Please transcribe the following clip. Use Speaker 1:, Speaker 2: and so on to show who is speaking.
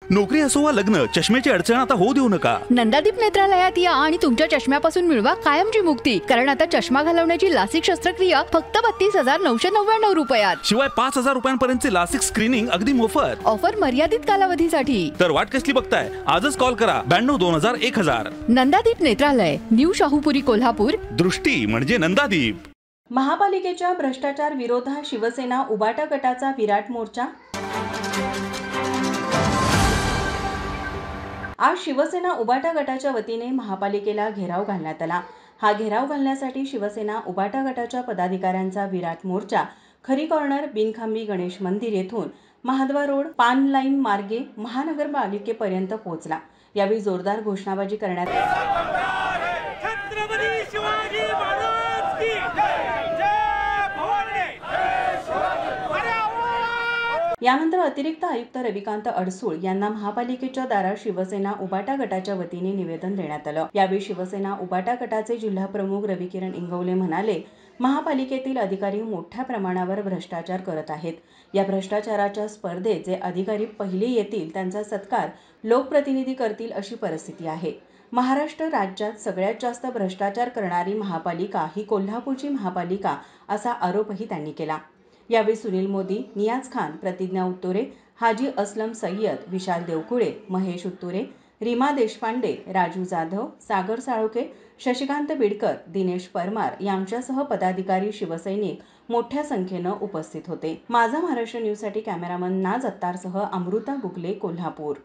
Speaker 1: नोकरी असो वा लग्न, चष्म्याची अडचण आता होऊ देऊ नका.
Speaker 2: नंदादीप नेत्रालयात या आणि तुमच्या चष्म्यापासून मिळवा कायमची मुक्ती. कारण आता चष्मा घालवण्याची लासिक शस्त्रक्रिया फक्त 32,999 रुपयात.
Speaker 1: शिवाय 5,000 रुपयांपर्यंतचे लासिक स्क्रीनिंग अगदी मोफत.
Speaker 2: ऑफर मर्यादित कालावधीसाठी.
Speaker 1: तर वाट कसली बघताय? आजच कॉल करा 92-2000-1000.
Speaker 2: नंदादीप नेत्रालय, न्यू शाहूपुरी, कोल्हापूर.
Speaker 1: दृष्टी म्हणजे नंदादीप.
Speaker 3: महापालिकेच्या भ्रष्टाचार विरोधात शिवसेना उबाटा गटाचा विराट मोर्चा. आज शिवसेना उबाटा गटाच्या वतीने महापालिकेला घेराव घालण्यात आला. हा घेराव घालण्यासाठी शिवसेना उबाटा गटाच्या पदाधिकाऱ्यांचा विराट मोर्चा खरी कॉर्नर बिनखांबी गणेश मंदिर येथून महाद्वार रोड पान लाईन मार्गे महानगरपालिकेपर्यंत पोहोचला. यावेळी जोरदार घोषणाबाजी करण्यात यानंतर अतिरिक्त आयुक्त रविकांत अडसूळ यांना महापालिकेच्या दारात शिवसेना उबाटा गटाच्या वतीने निवेदन देण्यात आलं. यावेळी शिवसेना उबाटा गटाचे जिल्हाप्रमुख रविकिरण इंगवले म्हणाले, महापालिकेतील अधिकारी मोठ्या प्रमाणावर भ्रष्टाचार करत आहेत. या भ्रष्टाचाराच्या स्पर्धेत जे अधिकारी पहिले येतील त्यांचा सत्कार लोकप्रतिनिधी करतील अशी परिस्थिती आहे. महाराष्ट्र राज्यात सगळ्यात जास्त भ्रष्टाचार करणारी महापालिका ही कोल्हापूरची महापालिका असा आरोपही त्यांनी केला. यावेळी सुनील मोदी, नियाज खान, प्रतिज्ञा उत्तुरे, हाजी असलम सय्यद, विशाल देवकुळे, महेश उत्तुरे, रीमा देशपांडे, राजू जाधव, सागर साळोखे, शशिकांत बिडकर, दिनेश परमार यांच्यासह पदाधिकारी, शिवसैनिक मोठ्या संख्येनं उपस्थित होते. माझा महाराष्ट्र न्यूजसाठी कॅमेरामन नाज अत्तारसह अमृता गुगले, कोल्हापूर.